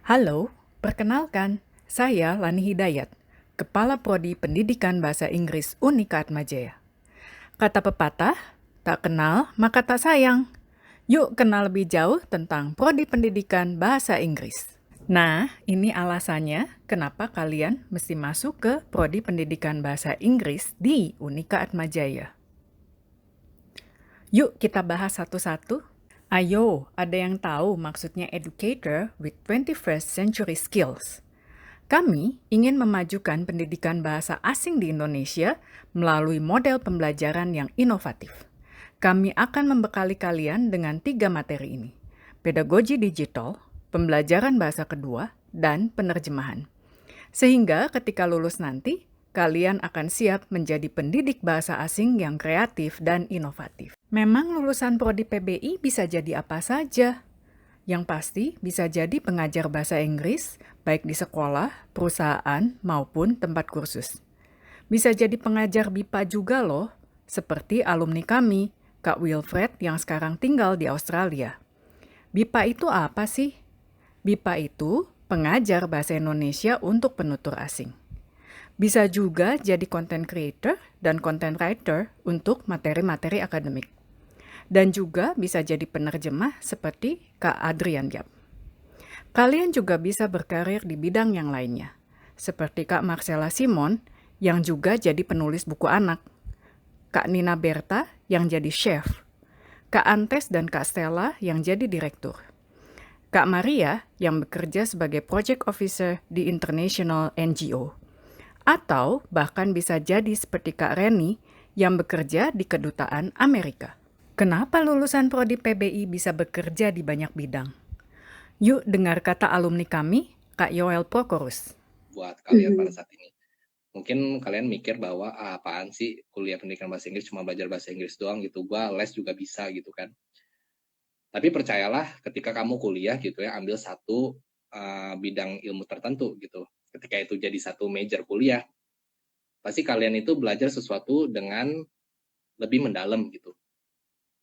Halo, perkenalkan, saya Lani Hidayat, Kepala Prodi Pendidikan Bahasa Inggris Unika Atmajaya. Kata pepatah, tak kenal maka tak sayang. Yuk kenal lebih jauh tentang Prodi Pendidikan Bahasa Inggris. Nah, ini alasannya kenapa kalian mesti masuk ke Prodi Pendidikan Bahasa Inggris di Unika Atmajaya. Yuk kita bahas satu-satu. Ayo, ada yang tahu maksudnya educator with 21st century skills? Kami ingin memajukan pendidikan bahasa asing di Indonesia melalui model pembelajaran yang inovatif. Kami akan membekali kalian dengan 3 materi ini: pedagogi digital, pembelajaran bahasa kedua, dan penerjemahan. Sehingga ketika lulus nanti, kalian akan siap menjadi pendidik bahasa asing yang kreatif dan inovatif. Memang lulusan Prodi PBI bisa jadi apa saja. Yang pasti bisa jadi pengajar bahasa Inggris, baik di sekolah, perusahaan, maupun tempat kursus. Bisa jadi pengajar BIPA juga loh, seperti alumni kami, Kak Wilfred yang sekarang tinggal di Australia. BIPA itu apa sih? BIPA itu pengajar bahasa Indonesia untuk penutur asing. Bisa juga jadi content creator dan content writer untuk materi-materi akademik. Dan juga bisa jadi penerjemah seperti Kak Adrian Yap. Kalian juga bisa berkarir di bidang yang lainnya, seperti Kak Marcella Simon yang juga jadi penulis buku anak, Kak Nina Berta yang jadi chef, Kak Antes dan Kak Stella yang jadi direktur, Kak Maria yang bekerja sebagai project officer di international NGO, atau bahkan bisa jadi seperti Kak Reni yang bekerja di kedutaan Amerika. Kenapa lulusan Prodi PBI bisa bekerja di banyak bidang? Yuk dengar kata alumni kami, Kak Yoel Prokorus. Buat kalian pada saat ini. Mungkin kalian mikir bahwa apaan sih kuliah pendidikan bahasa Inggris, cuma belajar bahasa Inggris doang gitu, gua les juga bisa gitu kan. Tapi percayalah ketika kamu kuliah gitu ya, ambil satu bidang ilmu tertentu gitu. Ketika itu jadi satu major kuliah, pasti kalian itu belajar sesuatu dengan lebih mendalam gitu.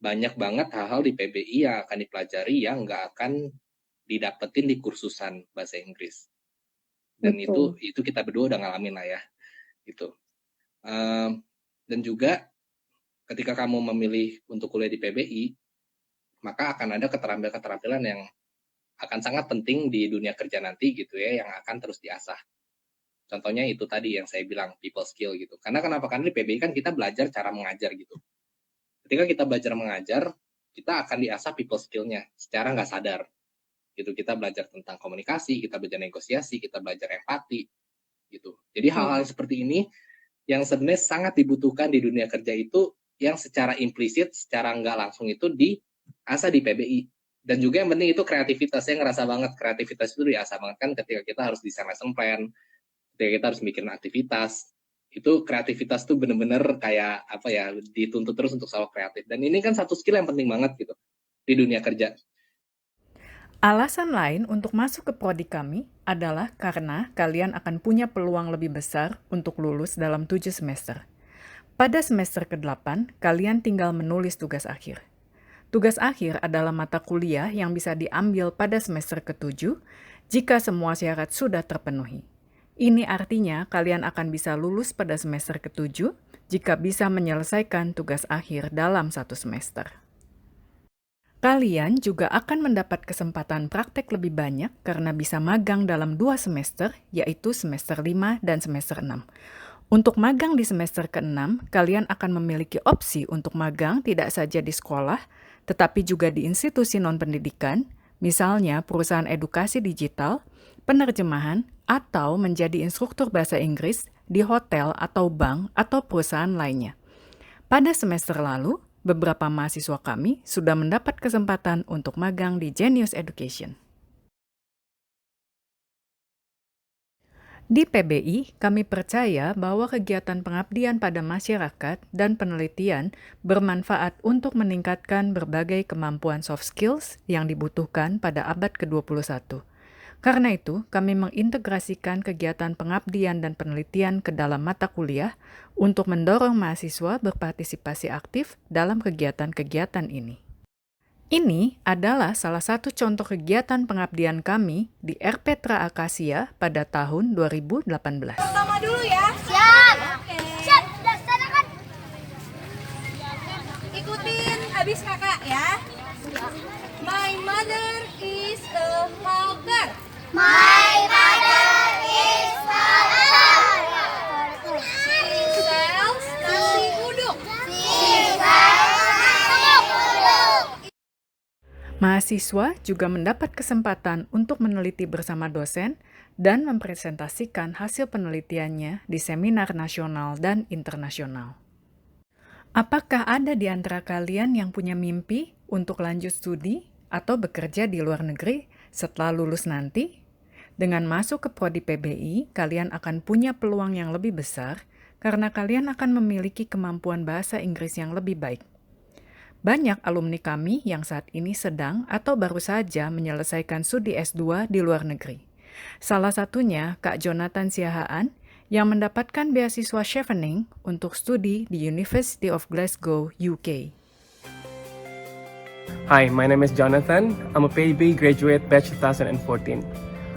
Banyak banget hal-hal di PBI yang akan dipelajari yang nggak akan didapetin di kursusan bahasa Inggris. Dan Betul. itu kita berdua udah ngalamin lah ya, gitu. Dan juga ketika kamu memilih untuk kuliah di PBI, maka akan ada keterampilan-keterampilan yang akan sangat penting di dunia kerja nanti gitu ya, yang akan terus diasah. Contohnya itu tadi yang saya bilang, people skill gitu. Karena kenapa? Karena di PBI kan kita belajar cara mengajar gitu. Ketika kita belajar mengajar, kita akan diasah people skill-nya secara nggak sadar. Gitu, kita belajar tentang komunikasi, kita belajar negosiasi, kita belajar empati, gitu. Jadi hal-hal seperti ini yang sebenarnya sangat dibutuhkan di dunia kerja itu yang secara implisit, secara nggak langsung itu diasah di PBI. Dan juga yang penting itu kreativitas. Saya ngerasa banget kreativitas itu diasah banget kan ketika kita harus desain lesson plan, ketika kita harus mikirin aktivitas. Itu kreativitas tuh bener-bener kayak apa ya, dituntut terus untuk selalu kreatif. Dan ini kan satu skill yang penting banget gitu di dunia kerja. Alasan lain untuk masuk ke prodi kami adalah karena kalian akan punya peluang lebih besar untuk lulus dalam 7 semester. Pada semester ke-8, kalian tinggal menulis tugas akhir. Tugas akhir adalah mata kuliah yang bisa diambil pada semester ke-7 jika semua syarat sudah terpenuhi. Ini artinya kalian akan bisa lulus pada semester ke-7 jika bisa menyelesaikan tugas akhir dalam satu semester. Kalian juga akan mendapat kesempatan praktek lebih banyak karena bisa magang dalam 2 semester, yaitu semester 5 dan semester 6. Untuk magang di semester ke-6, kalian akan memiliki opsi untuk magang tidak saja di sekolah, tetapi juga di institusi non-pendidikan, misalnya perusahaan edukasi digital, penerjemahan, atau menjadi instruktur bahasa Inggris di hotel atau bank atau perusahaan lainnya. Pada semester lalu, beberapa mahasiswa kami sudah mendapat kesempatan untuk magang di Genius Education. Di PBI, kami percaya bahwa kegiatan pengabdian pada masyarakat dan penelitian bermanfaat untuk meningkatkan berbagai kemampuan soft skills yang dibutuhkan pada abad ke-21. Karena itu, kami mengintegrasikan kegiatan pengabdian dan penelitian ke dalam mata kuliah untuk mendorong mahasiswa berpartisipasi aktif dalam kegiatan-kegiatan ini. Ini adalah salah satu contoh kegiatan pengabdian kami di Erpetra Akasia pada tahun 2018. Pertama dulu ya. Siap. Oke. Siap. Laksanakan. Ikutin habis kakak ya. My mother is a hawker. My mother is a hawker. She sells nasi uduk. She sells nasi uduk. Mahasiswa juga mendapat kesempatan untuk meneliti bersama dosen dan mempresentasikan hasil penelitiannya di seminar nasional dan internasional. Apakah ada di antara kalian yang punya mimpi untuk lanjut studi atau bekerja di luar negeri setelah lulus nanti? Dengan masuk ke prodi PBI, kalian akan punya peluang yang lebih besar karena kalian akan memiliki kemampuan bahasa Inggris yang lebih baik. Banyak alumni kami yang saat ini sedang atau baru saja menyelesaikan studi S2 di luar negeri. Salah satunya Kak Jonathan Siahaan yang mendapatkan beasiswa Chevening untuk studi di University of Glasgow, UK. Hi, my name is Jonathan. I'm a PIB graduate batch 2014.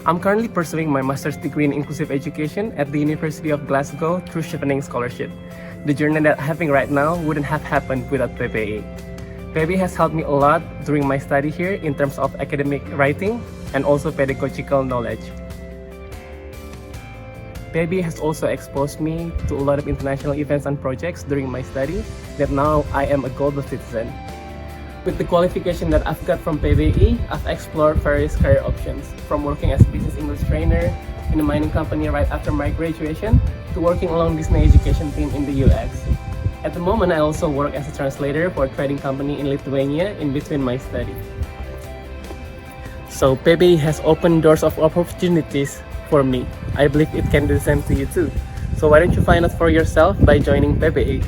I'm currently pursuing my master's degree in inclusive education at the University of Glasgow through Chevening Scholarship. The journey that I'm having right now wouldn't have happened without PBI. PBI has helped me a lot during my study here in terms of academic writing and also pedagogical knowledge. PBI has also exposed me to a lot of international events and projects during my study that now I am a global citizen. With the qualification that I've got from PBI, I've explored various career options, from working as a business English trainer in a mining company right after my graduation to working along Disney education team in the US. At the moment, I also work as a translator for a trading company in Lithuania in between my study. So PBI has opened doors of opportunities for me. I believe it can do the same to you too. So why don't you find out for yourself by joining PBI?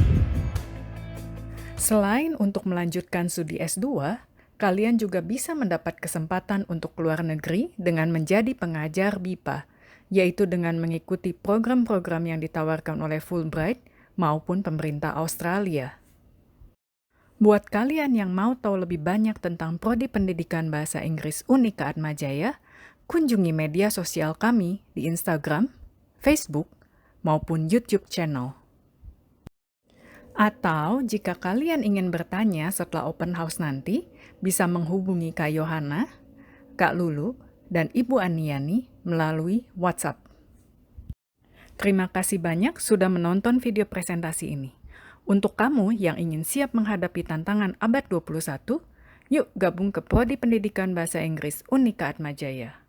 Selain untuk melanjutkan studi S2, kalian juga bisa mendapat kesempatan untuk keluar negeri dengan menjadi pengajar BIPA, yaitu dengan mengikuti program-program yang ditawarkan oleh Fulbright maupun pemerintah Australia. Buat kalian yang mau tahu lebih banyak tentang Prodi Pendidikan Bahasa Inggris Unika Atmajaya, kunjungi media sosial kami di Instagram, Facebook, maupun YouTube channel. Atau jika kalian ingin bertanya setelah open house nanti, bisa menghubungi Kak Yohana, Kak Lulu, dan Ibu Aniani melalui WhatsApp. Terima kasih banyak sudah menonton video presentasi ini. Untuk kamu yang ingin siap menghadapi tantangan abad 21, yuk gabung ke Prodi Pendidikan Bahasa Inggris Unika Atmajaya.